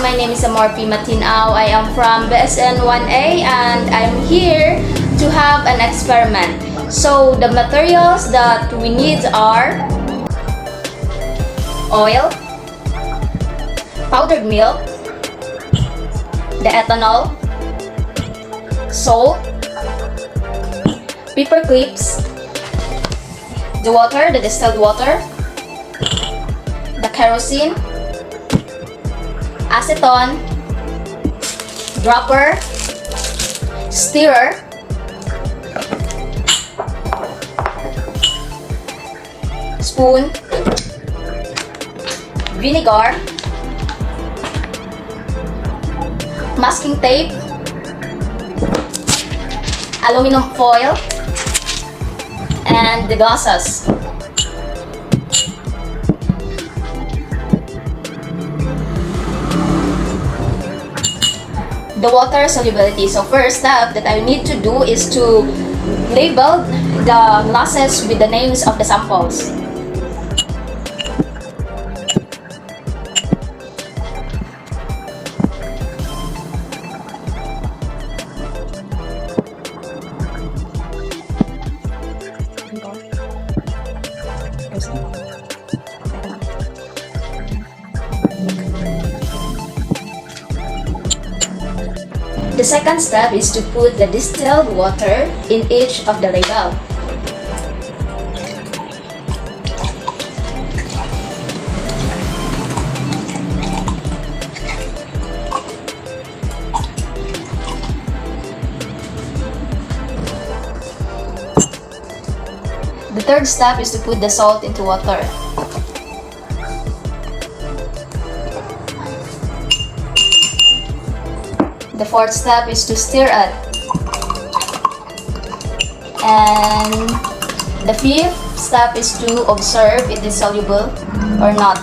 my name is Amor Matin-ao. I am from BSN-1A and I'm here to have an experiment. So the materials that we need are oil, powdered milk, the ethanol, salt, paper clips, the water, the distilled water, the kerosene, acetone, dropper, stirrer, spoon, vinegar, masking tape, aluminum foil, and the gases. The water solubility. So first step that I need to do is to label the glasses with the names of the samples. The second step is to put the distilled water in each of the label. The third step is to put the salt into water. The fourth step is to stir it. And the fifth step is to observe if it is soluble or not.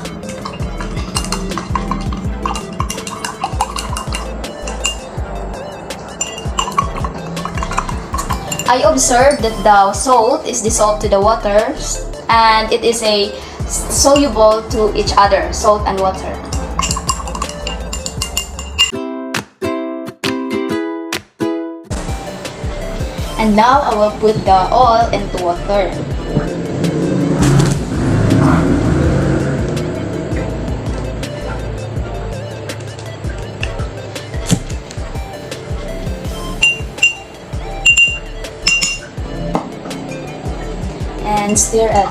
I observed that the salt is dissolved to the water and it is soluble to each other, salt and water. And now I will put the oil into water. And stir it.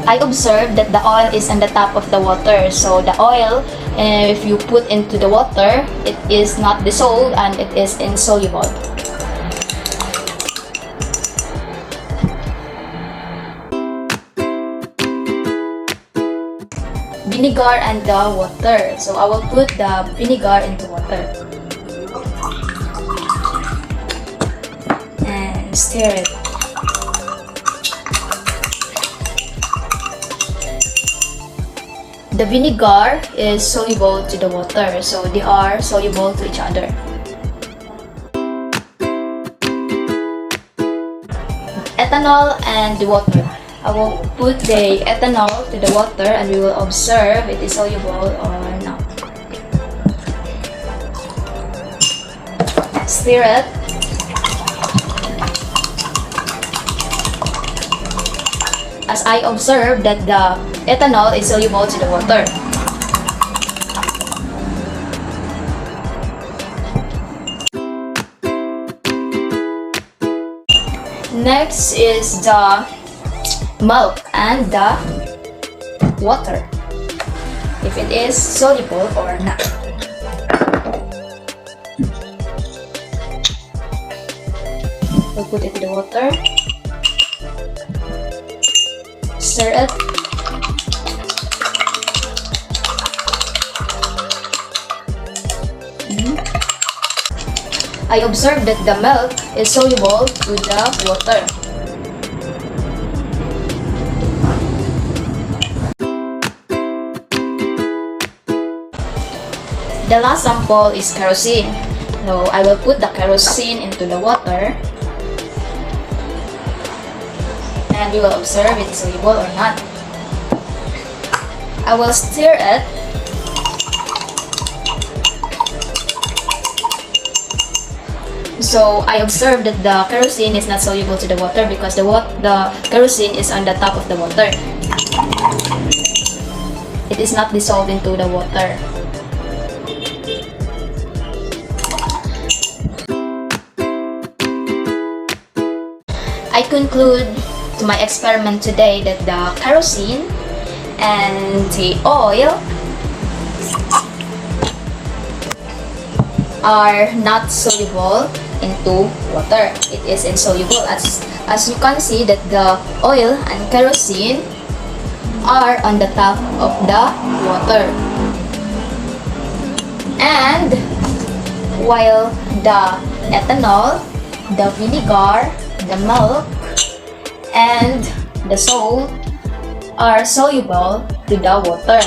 I observed that the oil is on the top of the water. So the oil, if you put into the water, it is not dissolved and it is insoluble. Vinegar and the water. So I will put the vinegar into water. And stir it. The vinegar is soluble to the water, so they are soluble to each other. Ethanol and the water. I will put the ethanol to the water and we will observe if it is soluble or not. Stir it. As I observed that the ethanol is soluble to the water. Next is the milk and the water, if it is soluble or not. We'll put it in the water. Stir it. I observed that the milk is soluble to the water. The last sample is kerosene. So I will put the kerosene into the water. and we will observe if it's soluble or not. I will stir it. So I observed that the kerosene is not soluble to the water because the kerosene is on the top of the water. It is not dissolved into the water. I conclude to my experiment today that the kerosene and the oil are not soluble into water. It is insoluble as you can see that the oil and kerosene are on the top of the water. And while the ethanol, the vinegar, the milk, and the salt are soluble to the water.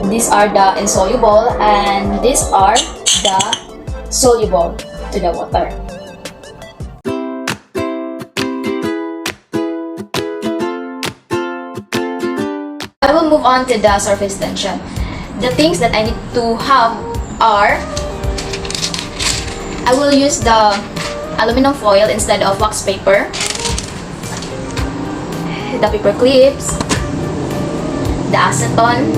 These are the insoluble and these are the soluble to the water. I will move on to the surface tension. The things that I need to have are, I will use the aluminum foil instead of wax paper, the paper clips, the acetone,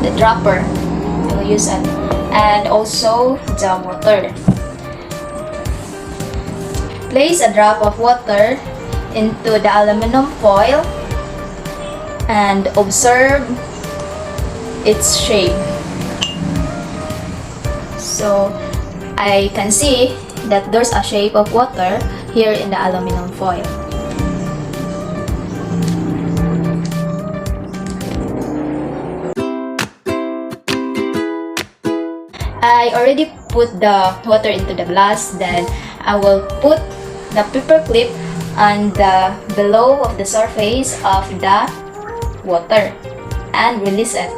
the dropper, I will use it, and also the water. Place a drop of water into the aluminum foil and observe its shape. So I can see that there's a shape of water here in the aluminum foil. I already put the water into the glass, then I will put the paper clip on the below of the surface of the water and release it.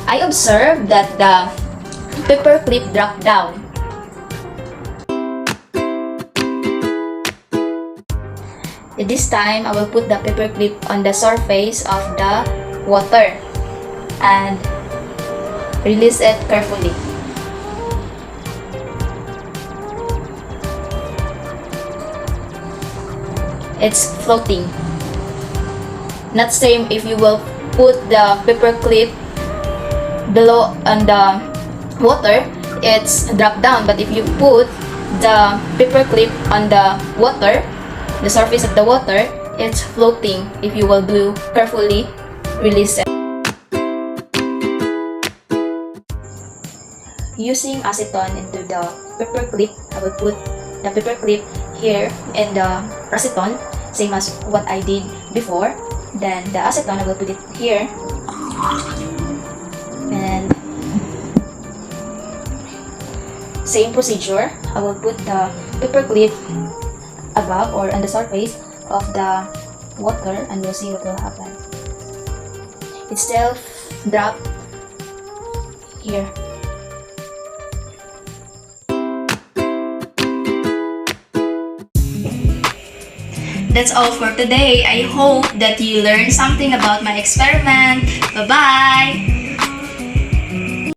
I observed that the paper clip dropped down. This time, I will put the paper clip on the surface of the water and release it carefully. It's floating. Not same if you will put the paper clip below on the water, it's drop down. But if you put the paper clip on the water, the surface of the water, it's floating. If you will do carefully, release it. Using acetone into the paper clip, I will put the paper clip here in the acetone, same as what I did before. Then the acetone, I will put it here, and same procedure. I will put the paper clip above or on the surface of the water, and we'll see what will happen. It still dropped here. That's all for today. I hope that you learned something about my experiment. Bye-bye!